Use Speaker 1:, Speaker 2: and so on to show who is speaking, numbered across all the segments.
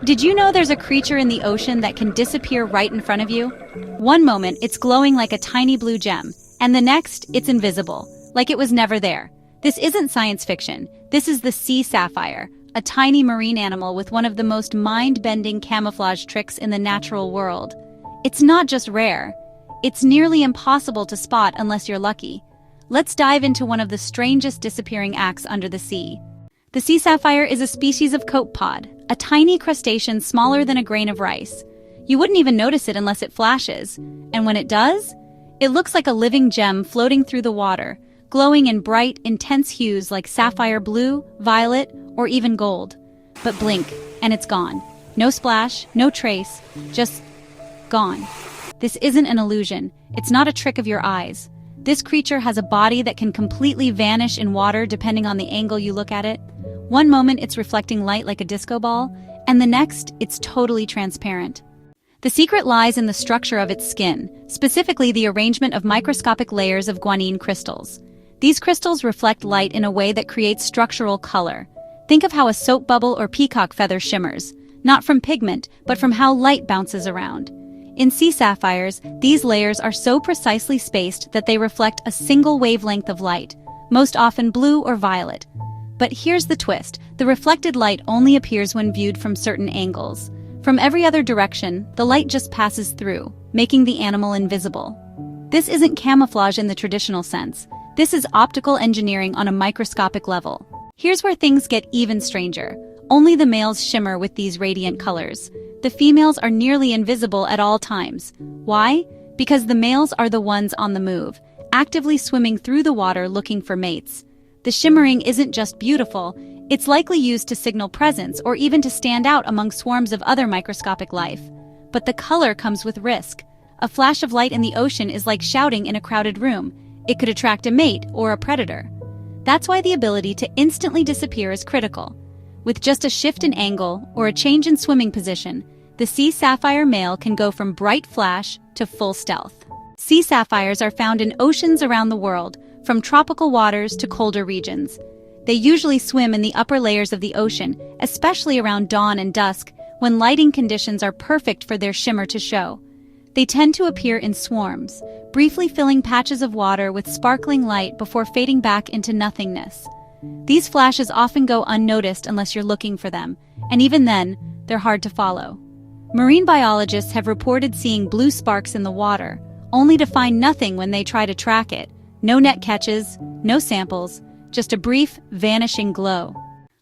Speaker 1: Did you know there's a creature in the ocean that can disappear right in front of you? One moment, it's glowing like a tiny blue gem, and the next, it's invisible, like it was never there. This isn't science fiction. This is the sea sapphire, a tiny marine animal with one of the most mind-bending camouflage tricks in the natural world. It's not just rare. It's nearly impossible to spot unless you're lucky. Let's dive into one of the strangest disappearing acts under the sea. The sea sapphire is a species of copepod, a tiny crustacean smaller than a grain of rice. You wouldn't even notice it unless it flashes, and when it does, it looks like a living gem floating through the water, glowing in bright, intense hues like sapphire blue, violet, or even gold. But blink, and it's gone. No splash, no trace, just gone. This isn't an illusion. It's not a trick of your eyes. This creature has a body that can completely vanish in water depending on the angle you look at it. One moment it's reflecting light like a disco ball, and the next it's totally transparent. The secret lies in the structure of its skin, specifically the arrangement of microscopic layers of guanine crystals. These crystals reflect light in a way that creates structural color. Think of how a soap bubble or peacock feather shimmers, not from pigment, but from how light bounces around. In sea sapphires, these layers are so precisely spaced that they reflect a single wavelength of light, most often blue or violet. But here's the twist: the reflected light only appears when viewed from certain angles. From every other direction, the light just passes through, making the animal invisible. This isn't camouflage in the traditional sense. This is optical engineering on a microscopic level. Here's where things get even stranger. Only the males shimmer with these radiant colors. The females are nearly invisible at all times. Why? Because the males are the ones on the move, actively swimming through the water looking for mates. The shimmering isn't just beautiful, it's likely used to signal presence or even to stand out among swarms of other microscopic life. But the color comes with risk. A flash of light in the ocean is like shouting in a crowded room. It could attract a mate or a predator. That's why the ability to instantly disappear is critical. With just a shift in angle or a change in swimming position, the sea sapphire male can go from bright flash to full stealth. Sea sapphires are found in oceans around the world, from tropical waters to colder regions. They usually swim in the upper layers of the ocean, especially around dawn and dusk, when lighting conditions are perfect for their shimmer to show. They tend to appear in swarms, briefly filling patches of water with sparkling light before fading back into nothingness. These flashes often go unnoticed unless you're looking for them, and even then, they're hard to follow. Marine biologists have reported seeing blue sparks in the water, only to find nothing when they try to track it. No net catches, no samples, just a brief, vanishing glow.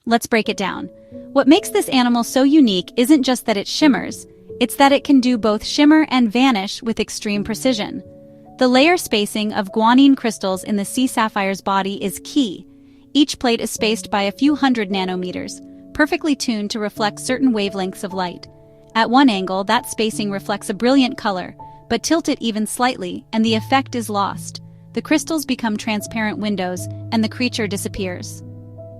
Speaker 1: Let's break it down. What makes this animal so unique isn't just that it shimmers, it's that it can do both shimmer and vanish with extreme precision. The layer spacing of guanine crystals in the sea sapphire's body is key. Each plate is spaced by a few hundred nanometers, perfectly tuned to reflect certain wavelengths of light. At one angle, that spacing reflects a brilliant color, but tilt it even slightly, and the effect is lost. The crystals become transparent windows, and the creature disappears.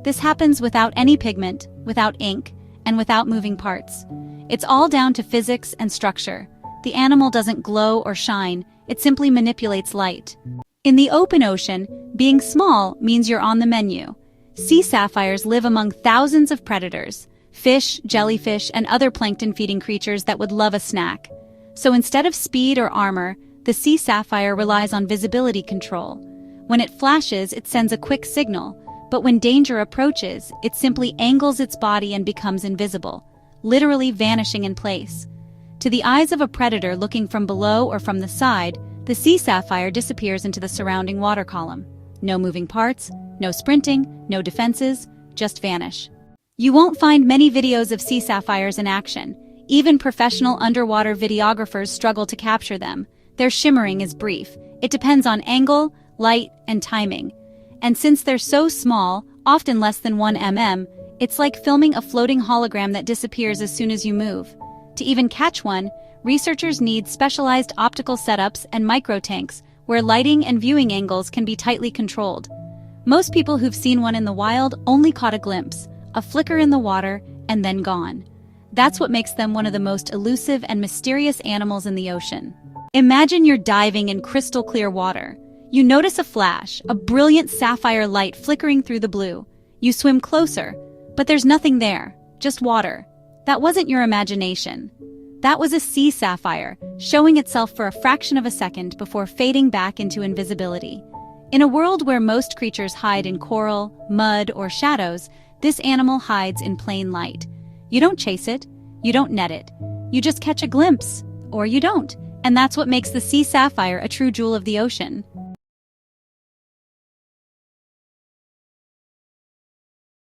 Speaker 1: This happens without any pigment, without ink, and without moving parts. It's all down to physics and structure. The animal doesn't glow or shine, it simply manipulates light. In the open ocean, being small means you're on the menu. Sea sapphires live among thousands of predators, fish, jellyfish, and other plankton-feeding creatures that would love a snack. So instead of speed or armor, the sea sapphire relies on visibility control. When it flashes, it sends a quick signal, but when danger approaches, it simply angles its body and becomes invisible, literally vanishing in place. To the eyes of a predator looking from below or from the side, the sea sapphire disappears into the surrounding water column. No moving parts, no sprinting, no defenses, just vanish. You won't find many videos of sea sapphires in action. Even professional underwater videographers struggle to capture them. Their shimmering is brief. It depends on angle, light, and timing. And since they're so small, often less than 1 mm, it's like filming a floating hologram that disappears as soon as you move. To even catch one, researchers need specialized optical setups and microtanks where lighting and viewing angles can be tightly controlled. Most people who've seen one in the wild only caught a glimpse, a flicker in the water, and then gone. That's what makes them one of the most elusive and mysterious animals in the ocean. Imagine you're diving in crystal clear water. You notice a flash, a brilliant sapphire light flickering through the blue. You swim closer, but there's nothing there, just water. That wasn't your imagination. That was a sea sapphire, showing itself for a fraction of a second before fading back into invisibility. In a world where most creatures hide in coral, mud, or shadows, this animal hides in plain light. You don't chase it, you don't net it. You just catch a glimpse, or you don't. And that's what makes the sea sapphire a true jewel of the ocean.